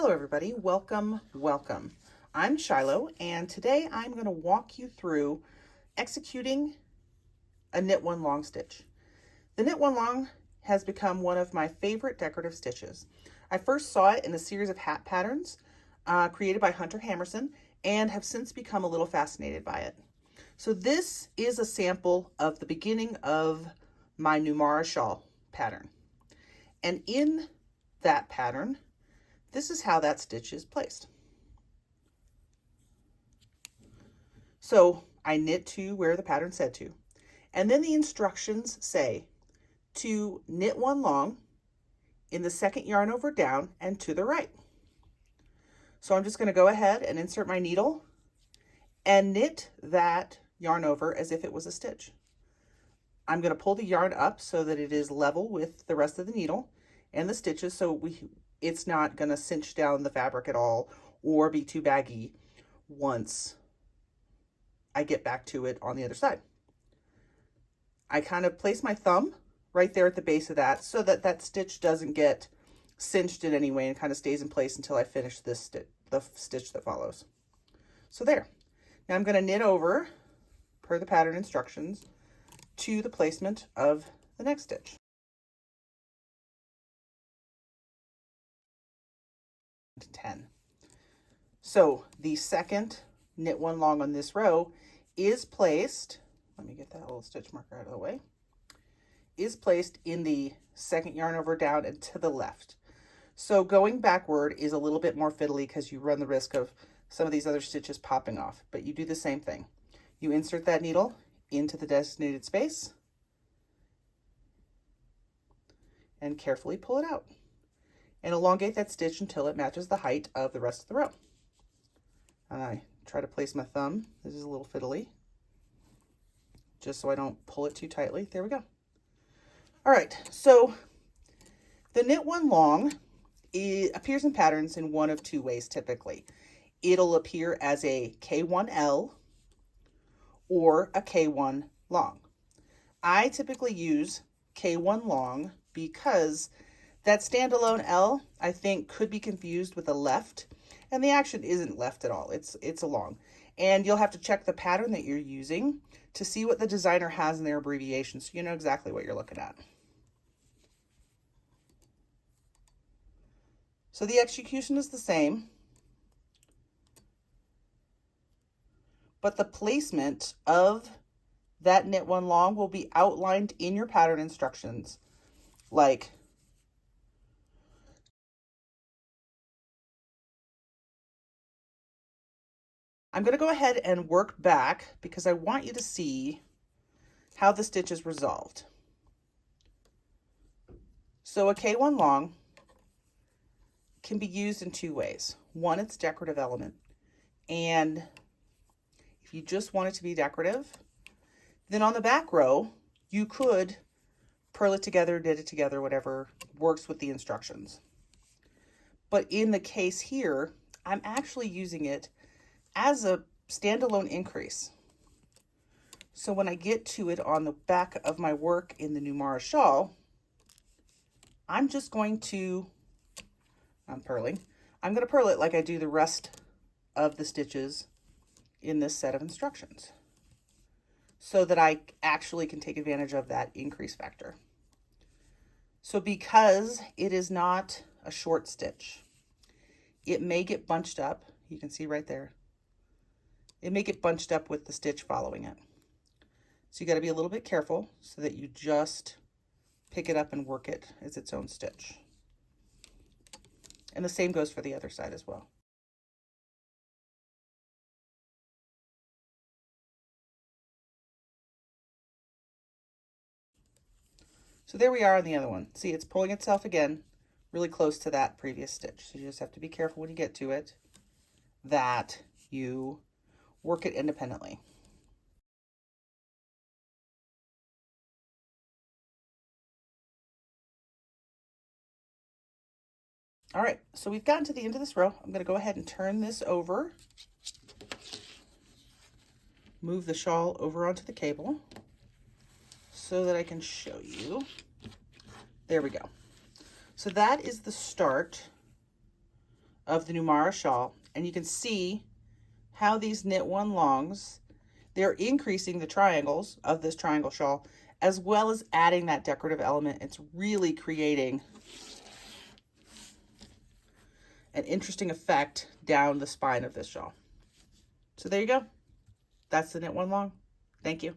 Hello everybody, welcome. I'm Shiloh and today I'm going to walk you through executing a knit one long stitch. The knit one long has become one of my favorite decorative stitches. I first saw it in a series of hat patterns created by Hunter Hammerson and have since become a little fascinated by it. So this is a sample of the beginning of my Numara Shawl pattern. And in that pattern, this is how that stitch is placed. So I knit to where the pattern said to, and then the instructions say to knit one long in the second yarn over down and to the right. So I'm just going to go ahead and insert my needle and knit that yarn over as if it was a stitch. I'm going to pull the yarn up so that it is level with the rest of the needle and the stitches, so it's not going to cinch down the fabric at all or be too baggy once I get back to it on the other side. I kind of place my thumb right there at the base of that so that that stitch doesn't get cinched in any way and kind of stays in place until I finish this the stitch that follows. So there. Now I'm going to knit over, per the pattern instructions, to the placement of the next stitch. To 10. So the second knit one long on this row is placed, let me get that little stitch marker out of the way, is placed in the second yarn over down and to the left. So going backward is a little bit more fiddly because you run the risk of some of these other stitches popping off, but you do the same thing. You insert that needle into the designated space and carefully pull it out and elongate that stitch until it matches the height of the rest of the row. And I try to place my thumb. This is a little fiddly, just so I don't pull it too tightly. There we go. All right, so the knit one long, it appears in patterns in one of two ways typically. It'll appear as a K1L or a K1 long. I typically use K1 long because that standalone L, I think, could be confused with a left, and the action isn't left at all. It's a long. And you'll have to check the pattern that you're using to see what the designer has in their abbreviation so you know exactly what you're looking at. So the execution is the same, but the placement of that knit one long will be outlined in your pattern instructions, like I'm going to go ahead and work back because I want you to see how the stitch is resolved. So a K1 long can be used in two ways. One, it's a decorative element, and if you just want it to be decorative, then on the back row, you could purl it together, knit it together, whatever works with the instructions. But in the case here, I'm actually using it as a standalone increase. So when I get to it on the back of my work in the Numara Shawl, I'm just going to, I'm going to purl it like I do the rest of the stitches in this set of instructions so that I actually can take advantage of that increase factor. So because it is not a short stitch, it may get bunched up. You can see right there. It may get bunched up with the stitch following it. So you got to be a little bit careful so that you just pick it up and work it as its own stitch. And the same goes for the other side as well. So there we are on the other one. See, it's pulling itself again really close to that previous stitch. So you just have to be careful when you get to it that you work it independently. All right, so we've gotten to the end of this row. I'm going to go ahead and turn this over, move the shawl over onto the cable so that I can show you. There we go. So that is the start of the Numara Shawl, and you can see how these knit one longs, they're increasing the triangles of this triangle shawl, as well as adding that decorative element. It's really creating an interesting effect down the spine of this shawl. So there you go. That's the knit one long. Thank you.